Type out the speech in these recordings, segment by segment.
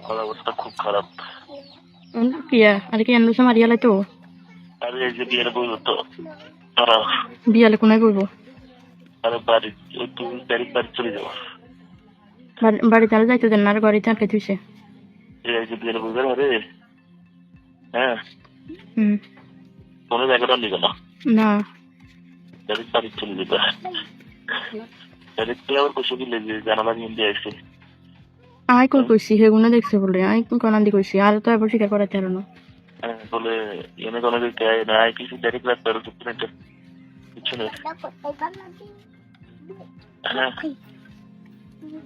আমার অবস্থা খুব খারাপ। কিয়া আর কি এন্ডুসে মারিয়ালাই তো আরে এই যে বিয়ের বলবো তো তারা বিয়ালে কোনায় করবো আরে বাড়ি তুমি বাড়ি চলে যাবো। বাড়িতে আর যাইতে দেন না আর বাড়িতে আটকে থুইছে এই যে বিয়ের বলবেন আরে হ্যাঁ হুম কোনো জায়গাটা নিবে না, না বাড়ি চলে যেতে আবার বসে দিলে যে জানালা নিয়ে দিয়ে আসছে। আই কই কইছি হেগুনে দেখছে বলে আই কনান্দি কইছি আর তো এবার স্বীকার করাতে পারো না বলে এনে কোনো নাই কিছু ডাইরেক্ট রাখতে পারো কিছু নেই। হ্যাঁ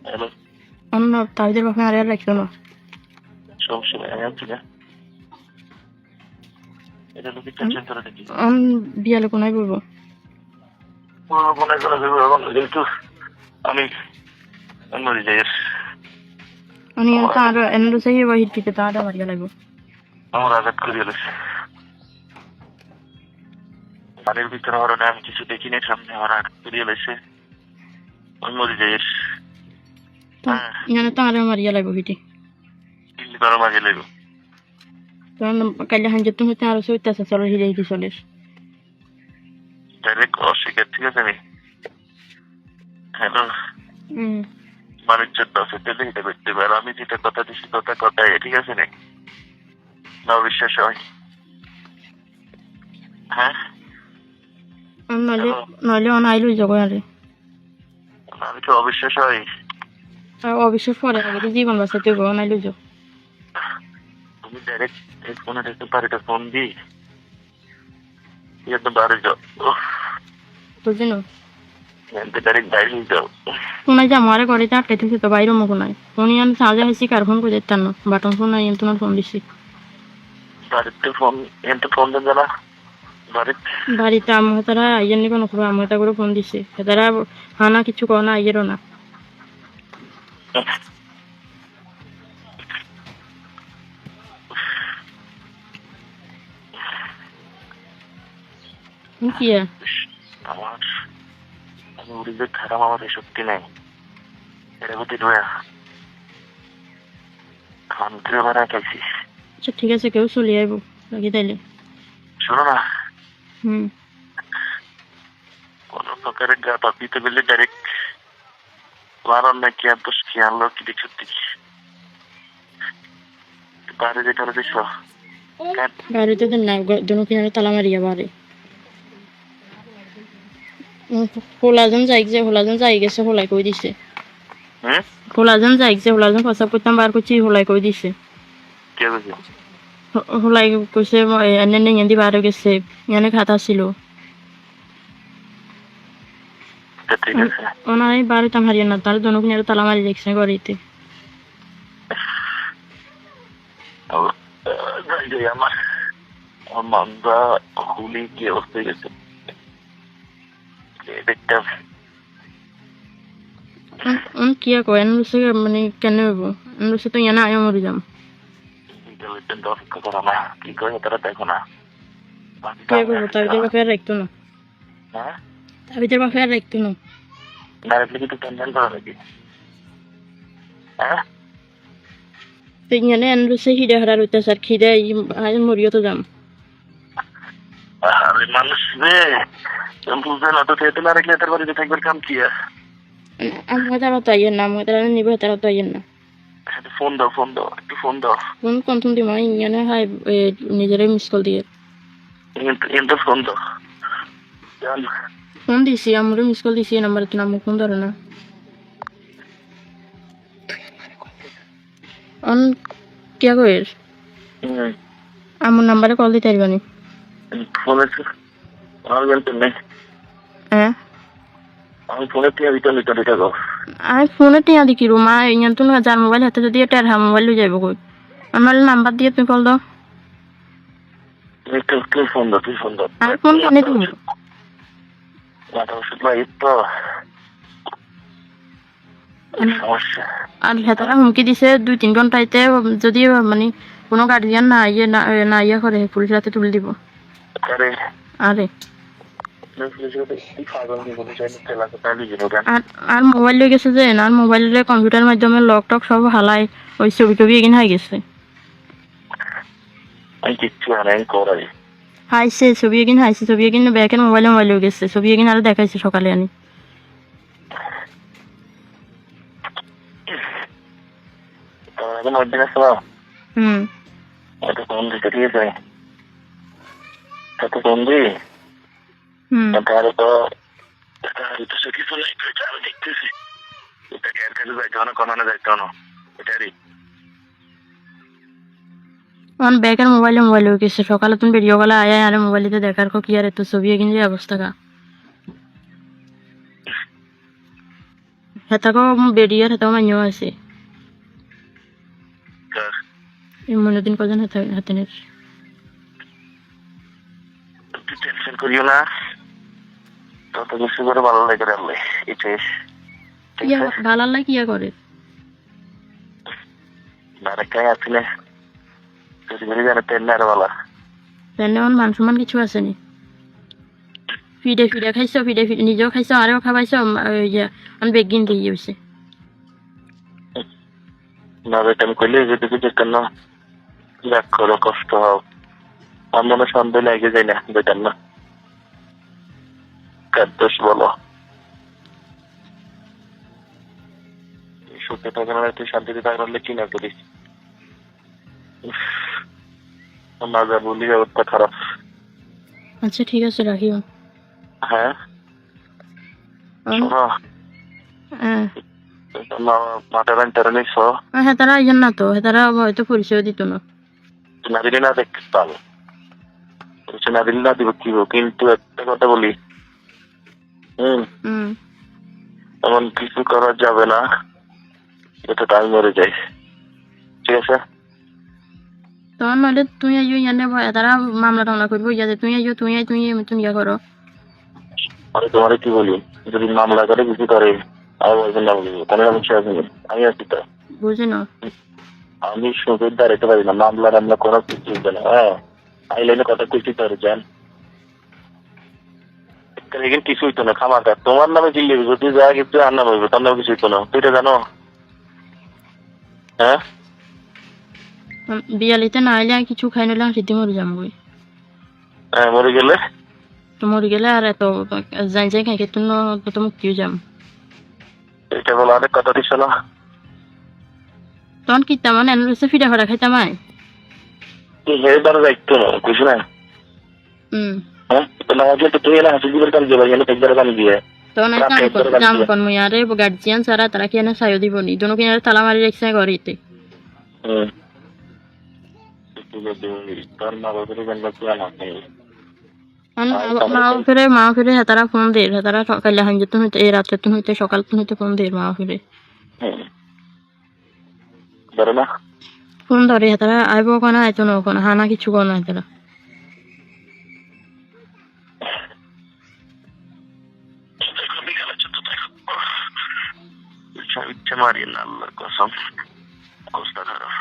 হ্যালো অন্য তাদের বাপে আর আর রাখতো না সমস্যা নেই, আমি আছি না। এটা লোকে টেনশন করে নাকি বিয়ালে কোনায় করবো মনে করা যাবে এখন যেহেতু আমি মরে যাই। আমি তার এন্ডুসে বা হিটটিতে তার মারিয়া লাগবো আমার আঘাত করিয়ে গেছে বাড়ির ভিতরে হরণে আমি কিছু দেখিনি, সামনে আমার আঘাত করিয়ে গেছে, আমি মরে যাই। ইয়ানে তার মারিয়া লাগবো হিটি দিল্লি কারো মাঝে লাগবে কারণ কাইলে হাঞ্জে তুমি তার সইতে আছে চলো হিরে হিটি চলিস ডাইরেক্ট অস্বীকার, ঠিক আছে? আমি হ্যালো হুম মানুষের দশে পেলে এটা করতে পারো, আমি যেটা কথা দিচ্ছি কথাই, ঠিক আছে নাকি? না বিশ্বাস হয়? হ্যাঁ নইলে নইলে অনাইলই জগো আরে আমি তো অবিশ্বাস হয়। অবশ্যই পরে আগে জীবন বাঁচাতে গো অনাইলই যাও তুমি ডাইরেক্ট এই ফোনে দেখতে পারিটা ফোন দিই একদম বাইরে যাও, বুঝলি না ডাইরেক্ট বাইরে যাও। কোনায় যা মারে করে আটকে থেকে তো বাইরে মুখ নাই ফোন ইয়ান চার্জে হয়েছি কার ফোন করে দিতাম না বাটন ফোন নাই তোমার ফোন দিছি বাড়িতে ফোন এনতে ফোন দেন জানা বাড়িতে আমি তারা আইয়ের নিবে নকরো আমি তা করে ফোন দিছে তারা হানা কিছু কও না আইয়েরও না কি আমার আমি উড়ি যে খারাপ, আমার এই শক্তি নেই, এটা গতি ডোয়া খান তুই আমার খাইছি। আচ্ছা ঠিক আছে কেউ চলে আইব রাখি তাইলে শোনো না, হুম কোন প্রকারের গা পাপিতে গেলে ডাইরেক্ট মারার না কি দোষ কি আনলো কি দেখছি বাইরে যেটা দেখছো বাড়িতে তো না দুনো কিনারে তালা মারিয়া বাড়ি হোলাজন যাই গেছে হোলাই কই দিছে হোলাজন যাই গেছে হোলাজন প্রসাব করতাম বার করছি হোলাই কই দিছে কে বুঝে হোলাই কইছে এনে নেই এনে বার গেছে এনে খাতা ছিল ঠিক আছে ওনাই বাড়িতে হারিয়ে না তার দুনো কিনারে তালা মারি দেখছে বাড়িতে আমার মনটা খুলি কি অবস্থা গেছে দেখতে কিয়া কয় এনসে মানে কেন হইব এনসে তো ইয়ানা আয় মরি যাম কি করে তারা দেখো না কে করবো তার ভিতরে বাপে আর রাখতো না তার ভিতরে বাপে আর রাখতো না ডাইরেক্টলি কিন্তু টেনশন করা নাকি তো ইয়ানে এনসে হিডে হারার অত্যাচার খিদে আয় মরিও তো যাম আরে মানুষ রে বুঝবে না তো খেতে না রাখলে তার বাড়িতে থাকবার কাম কি? আমার তারা তো আইয়ের না আমার তারা নিবে তারা তো আইয়ের না ফোন দাও একটু ফোন দাও ফোন কন্থম দিব ইয়ানে হাই নিজেরাই মিস কল দিয়ে ফোন দাও ফোন দিছি আমারও মিস কল দিছি নাম্বার তো নাম ফোন ধরে না অন কে কইর আমার নাম্বারে কল দিতে পারবানি ফোন আছে আমার জানতে নেই হ্যাঁ আমি ফোনে টিয়া ভিতর গো আমি ফোনে টিয়া দেখি রো মা ইয়ান তো না যার মোবাইল হাতে যদি এটা আর মোবাইল লই যাইব কই আমার নাম্বার দিয়ে তুমি কল দাও তুই ফোন দাও আমি ফোন কেন তুমি মাথা ওষুধ ভাই তো সমস্যা আর হেতারা হুমকি দিছে 2-3 ঘন্টাইতে যদি মানে কোনো গার্জিয়ান না ইয়ে করে পুলিশ রাতে তুলে দিব আরে আরে আর আর মোবাইল লয়ে গেছে যে আর মোবাইলে কম্পিউটার মাধ্যমে লক টক সব হালাই ওই ছবি টবি এগিন হয়ে গেছে আমি কিচ্ছু আনাই করাই হাইছে ছবি এগিন হাইছে ছবি এগিন ব্যাকের মোবাইলে মোবাইল লয়ে গেছে ছবি এগিন আর দেখাইছে সকালে আনি এখন ওই দিন আসলাম হুম এটা ফোন দিতে ঠিক আছে এত ফোন দি হুম তাহলে তো কিছু নাই আমি দেখতেছি এটা কেয়ার কাছে যাইতে হনো কোনো যাইতে হনো এটারই আমার ব্যাকের মোবাইলে মোবাইল লয়ে গেছে সকালে তুমি ভিডিও কলে আয় আরে মোবাইলেতে দেখার কি আর এত ছবি এগিন যে অবস্থা কা হেতাকো বেরিয়ার হেতাকো মানিও আছে মনোদিন কজন হাতেনের টেনশন করিও না তত কিছু করে ভালো লাগে রাখলে এটাই ভালো লাগে কিয়া করে নারেকাই আসলে যদি বেরিয়ে জানে তেল না বলা তেনে অন মান সম্মান কিছু আসেনি ফিডে ফিডে খাইছো ফিডে ফিডে নিজেও খাইছো আরেও খাবাইছো আমি বেগিন দিয়ে গেছে না বেটা আমি কইলে যদি কিছু কেন রাগ করো কষ্ট হও আমার মনে সন্দেহ লেগে যায় না বেটার না কার দোষ বলো সুখে থাকে না তুই শান্তিতে থাকলে কি না করিস না যা বলি অবস্থা খারাপ আচ্ছা ঠিক আছে রাখিও হ্যাঁ মাটার আনটার নিছ হ্যাঁ তারা আইজন না তো তারা হয়তো পরিচয় দিত না না দিলে না দেখতে পাবো না দিলে না দিব কি কিন্তু একটা কথা বলি এমন কিছু করা যাবে না এটা টাইম মরে যায় ঠিক আছে তখন নইলে তুই আইও ইয়ানে তারা মামলা টামলা করবো ইয়াতে তুই আইও তুই তুমি ইয়া করো আমি তোমার কি বলি যদি মামলা করে কিছু করে আমি বলবেন না বলবো তাহলে আমি শেষ আমি আছি তো বুঝি না আমি সুখের দাঁড়াতে পারি না মামলা টামলা কোনো কিছু হবে না হ্যাঁ আই লাইনে কথা কিছু করে যান কিছু হইতো না খামাকা তোমার নামে চিল্লি যদি যা কিছু আর নাম হইবে তার নামে কিছু হইতো না তুই এটা জানো হ্যাঁ বিয়ালিতে না আইলে কিছু খাই নিলাম সিদ্ধি মরে যাবো হ্যাঁ মরে গেলে তো মরে গেলে আর এত যাই যাই খাই খেতে তো মুক্তিও যাম এটা বলো অনেক কথা দিচ্ছ না তখন কিতাম মানে এনে ফিটা ফটা খাইতাম আয় হেবার যাইতো না কিছু না হ্যাঁ তুই না হাসি দিবেন কাম যাবে এনে একবার কাম দিয়ে তখন জাম কোন মুই আরে গার্জিয়ান সারা তারা কি এনে সাইও দিব নি দোনো কিনারে তালা মারি রেখছে ঘরেতে মা ফিরে তারা ফোন দে তারা সকালে হাঞ্জতুন হইতে এই রাত্রে তুন হইতে সকাল তুন হইতে ফোন দে মা ফিরে ফোন ধরে তারা আইব কোনা আইতো না কোনা হানা কিছু কোনা তারা ইচ্ছা মারি না আল্লাহর কসম অবস্থা খারাপ